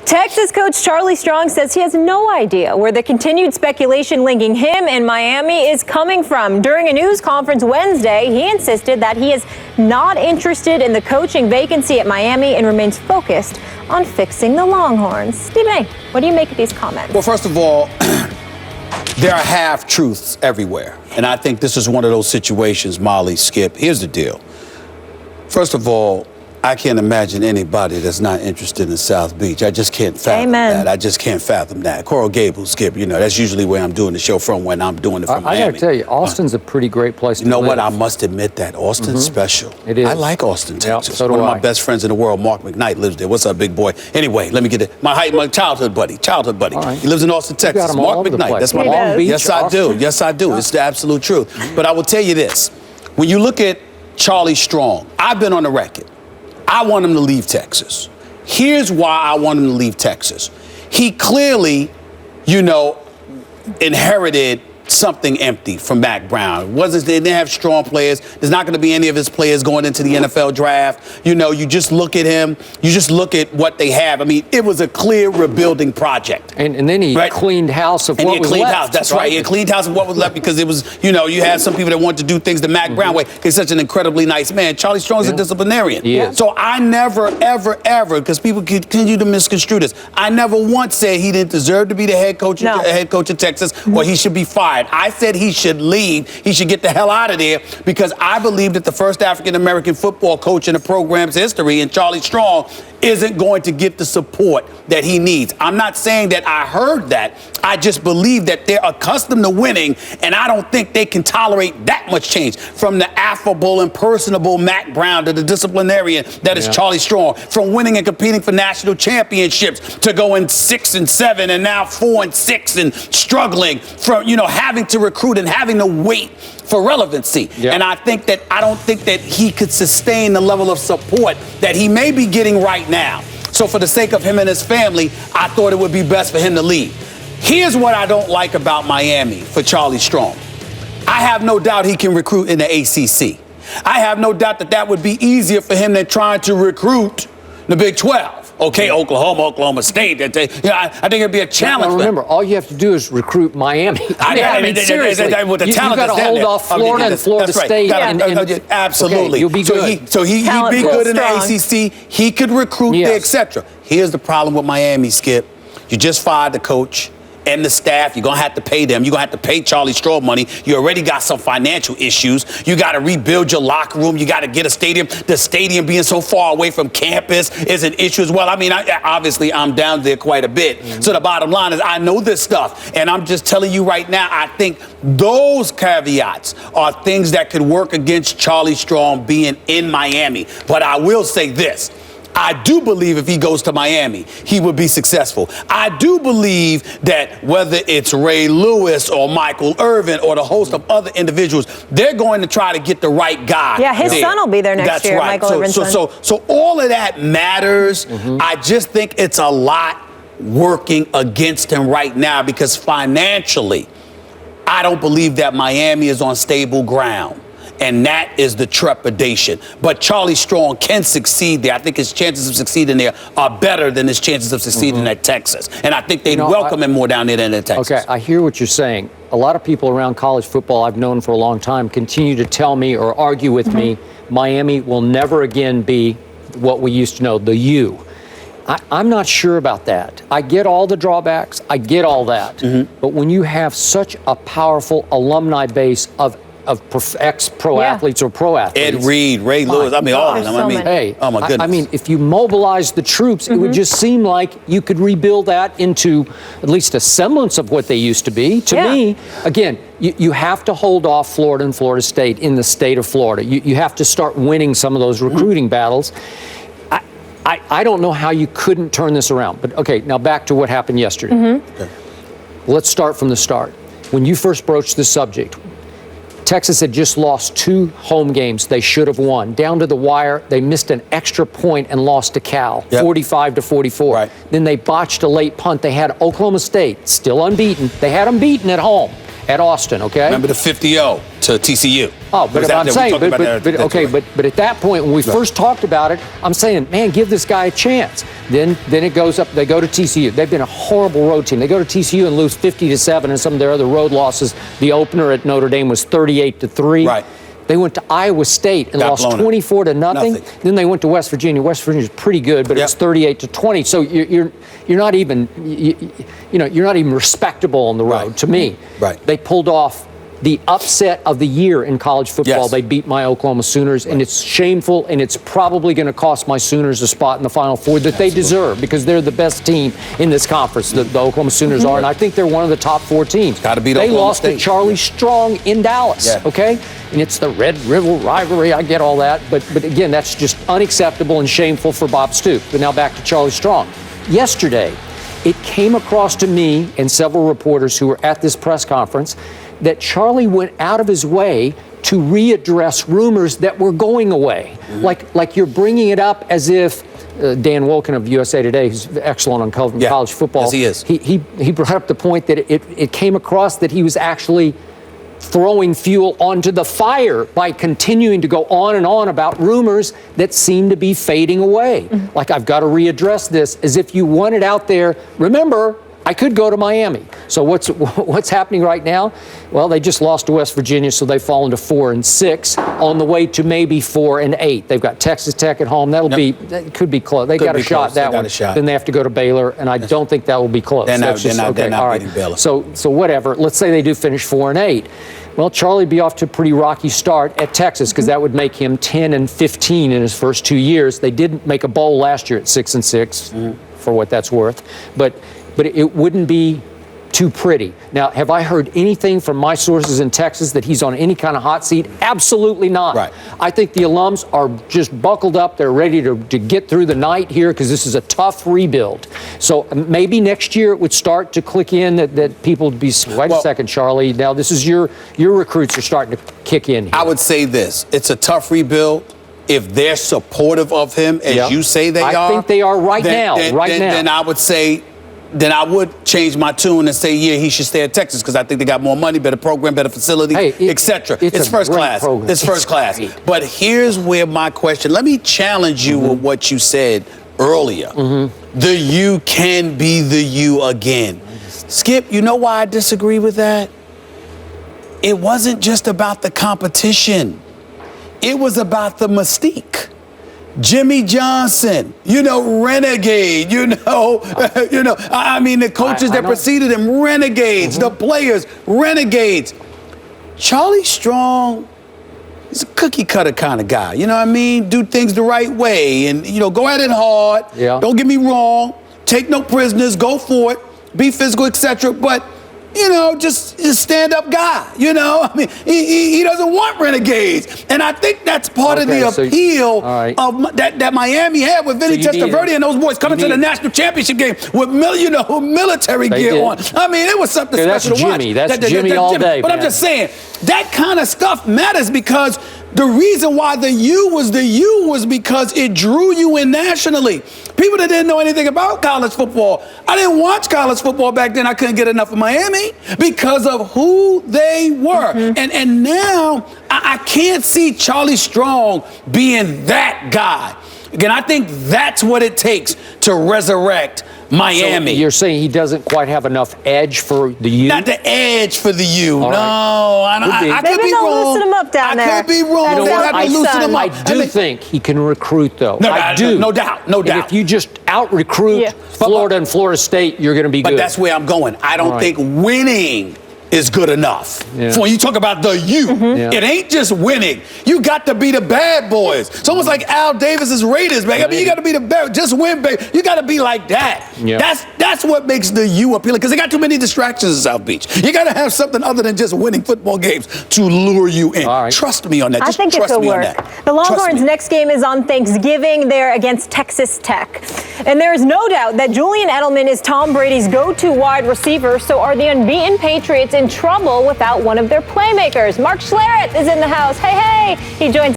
Texas coach Charlie Strong says he has no idea where the continued speculation linking him and Miami is coming from. During a news conference Wednesday, he insisted that he is not interested in the coaching vacancy at Miami and remains focused on fixing the Longhorns. Stephen A., what do you make of these comments? Well, first of all, there are half-truths everywhere. And I think this is one of those situations, Molly, Skip. Here's the deal. First of all, I can't imagine anybody that's not interested in South Beach. I just can't fathom that. I just can't fathom that. Coral Gables, Skip, that's usually where I'm doing the show from when I'm doing it from Miami. I got to tell you, Austin's a pretty great place to live. You know what? I must admit that. Austin's special. It is. I like Austin, Texas. Yep, so do one of I. my best friends in the world, Mark McKnight, lives there. What's up, big boy? Anyway, let me get it. My childhood buddy. Right. He lives in Austin, Texas. Mark McKnight. That's my Long Beach, Yes, I do. Yes, I do. It's the absolute truth. But I will tell you this. When you look at Charlie Strong, I've been on the record. I want him to leave Texas. Here's why I want him to leave Texas. He clearly, inherited something empty from Mac Brown. They didn't have strong players. There's not going to be any of his players going into the NFL draft. You just look at him. You just look at what they have. I mean, it was a clear rebuilding project. And then he cleaned house of what was left. That's right. He cleaned house of what was left because it was, you had some people that wanted to do things the Mac Brown way. He's such an incredibly nice man. Charlie Strong's a disciplinarian. So I never, ever, ever, because people continue to misconstrue this, I never once said he didn't deserve to be the head coach of Texas or he should be fired. I said he should leave. He should get the hell out of there because I believe that the first African-American football coach in the program's history, and Charlie Strong, isn't going to get the support that he needs. I'm not saying that I heard that. I just believe that they're accustomed to winning, and I don't think they can tolerate that much change. From the affable and personable Mac Brown to the disciplinarian that is Charlie Strong, from winning and competing for national championships to going 6-7 and now 4-6 and struggling, from having to recruit and having to wait for relevancy. And I don't think that he could sustain the level of support that he may be getting right now. So for the sake of him and his family, I thought it would be best for him to leave. Here's what I don't like about Miami for Charlie Strong. I have no doubt he can recruit in the ACC. I have no doubt that would be easier for him than trying to recruit the Big 12. Okay, Oklahoma State. I think it'd be a challenge. Now remember, all you have to do is recruit Miami. I mean, seriously, with the talent you've got to hold off Florida and Florida State. Absolutely. Okay, you'll be good. So he'd be good in the ACC. He could recruit there, etc. Here's the problem with Miami, Skip. You just fired the coach and the staff. You're going to have to pay them. You're going to have to pay Charlie Strong money. You already got some financial issues. You got to rebuild your locker room. You got to get a stadium. The stadium being so far away from campus is an issue as well. I mean, obviously, I'm down there quite a bit. So the bottom line is I know this stuff. And I'm just telling you right now, I think those caveats are things that could work against Charlie Strong being in Miami. But I will say this. I do believe if he goes to Miami, he would be successful. I do believe that whether it's Ray Lewis or Michael Irvin or the host of other individuals, they're going to try to get the right guy. Yeah, his son will be there next year, right. Michael Irvin's son. So all of that matters. I just think it's a lot working against him right now because financially, I don't believe that Miami is on stable ground. And that is the trepidation. But Charlie Strong can succeed there. I think his chances of succeeding there are better than his chances of succeeding at Texas. And I think they'd welcome him more down there than at Texas. Okay, I hear what you're saying. A lot of people around college football I've known for a long time continue to tell me or argue with me, Miami will never again be what we used to know, the U. I'm not sure about that. I get all the drawbacks. I get all that. But when you have such a powerful alumni base of ex-pro athletes or pro athletes. Ed Reed, Ray Lewis, I mean, all of them. Oh my goodness. I mean, if you mobilize the troops, it would just seem like you could rebuild that into at least a semblance of what they used to be. To me, again, you have to hold off Florida and Florida State in the state of Florida. You have to start winning some of those recruiting battles. I don't know how you couldn't turn this around. But, okay, now back to what happened yesterday. Let's start from the start. When you first broached this subject, Texas had just lost 2 home games they should have won. Down to the wire, they missed an extra point and lost to Cal, 45-44. Then they botched a late punt. They had Oklahoma State, still unbeaten. They had them beaten at home. at Austin, okay? Remember the 50-0 to TCU. Oh, but I'm saying, but at that point, when we first talked about it, I'm saying, man, give this guy a chance. Then it goes up, they go to TCU. They've been a horrible road team. They go to TCU and lose 50-7, and some of their other road losses. The opener at Notre Dame was 38-3. Right. They went to Iowa State and lost 24-0. Then they went to West Virginia. West Virginia's pretty good, but it's 38-20. So you're not even you're not even respectable on the road to me. Right. They pulled off the upset of the year in college football. Yes. They beat my Oklahoma Sooners, and it's shameful, and it's probably going to cost my Sooners a spot in the Final Four that they deserve, because they're the best team in this conference. The Oklahoma Sooners are, and I think they're one of the top 4 teams. Got to beat They Oklahoma lost State. to Charlie Strong in Dallas, okay? And it's the Red River rivalry. I get all that, but again, that's just unacceptable and shameful for Bob Stoops. But now back to Charlie Strong. Yesterday, it came across to me and several reporters who were at this press conference that Charlie went out of his way to readdress rumors that were going away. Like you're bringing it up as if Dan Wolken of USA Today, who's excellent on college football. Yes, he is. He brought up the point that it came across that he was actually throwing fuel onto the fire by continuing to go on and on about rumors that seem to be fading away. Like, I've got to readdress this, as if you want it out there. Remember, I could go to Miami. So what's happening right now? Well, they just lost to West Virginia, so they've fallen to 4-6 on the way to maybe 4-8. They've got Texas Tech at home. That could be close. They got a shot that one. Then they have to go to Baylor, and I don't think that will be close. They're not beating Baylor. So whatever. Let's say they do finish 4-8. Well, Charlie would be off to a pretty rocky start at Texas, because that would make him 10-15 in his first 2 years. They did make a bowl last year at 6-6, for what that's worth. But it wouldn't be too pretty. Now, have I heard anything from my sources in Texas that he's on any kind of hot seat? Absolutely not. Right. I think the alums are just buckled up. They're ready to get through the night here, because this is a tough rebuild. So maybe next year it would start to click in that people would be, wait a second, Charlie, now this is your recruits are starting to kick in here. I would say this. It's a tough rebuild. If they're supportive of him, as you say they are. I think they are right now. Then I would say, then I would change my tune and say, yeah, he should stay at Texas, because I think they got more money, better program, better facility, etc. It's first class. Program. It's first class. But here's where my question, let me challenge you with what you said earlier. The U can be the U again. Skip, you know why I disagree with that? It wasn't just about the competition. It was about the mystique. Jimmy Johnson, renegade, I mean, the coaches that preceded him, renegades, the players, renegades. Charlie Strong, he's a cookie cutter kind of guy, you know what I mean? Do things the right way and, go at it hard. Yeah. Don't get me wrong. Take no prisoners, go for it, be physical, etc. But, just a stand-up guy, I mean, he doesn't want renegades. And I think that's part of the appeal of that Miami had with Vinny Testaverde and those boys coming to the national championship game with military gear on. I mean, it was something special to watch. That's Jimmy all day. But I'm just saying, that kind of stuff matters, because the reason why the U was because it drew you in nationally. People that didn't know anything about college football. I didn't watch college football back then. I couldn't get enough of Miami because of who they were. And now I can't see Charlie Strong being that guy. Again, I think that's what it takes to resurrect Miami. So you're saying he doesn't quite have enough edge for the U? Not the edge for the U. All no, right. I could be wrong. Loosen him up down there. I could be wrong. They have to loosen him up. I do think he can recruit, though. I do. No doubt. And if you just out-recruit Florida and Florida State, you're going to be good. But that's where I'm going. I don't think winning is good enough. So when you talk about the U, it ain't just winning. You got to be the bad boys. It's almost like Al Davis's Raiders, man. I mean, you got to be the bad, just win, baby. You got to be like that. That's what makes the U appealing, because they got too many distractions in South Beach. You got to have something other than just winning football games to lure you in. Trust me on that. Just I think trust it'll me work. on that. The Longhorns' next game is on Thanksgiving. They're against Texas Tech. And there is no doubt that Julian Edelman is Tom Brady's go-to wide receiver. So are the unbeaten Patriots in trouble without one of their playmakers? Mark Schlereth is in the house. Hey, he joins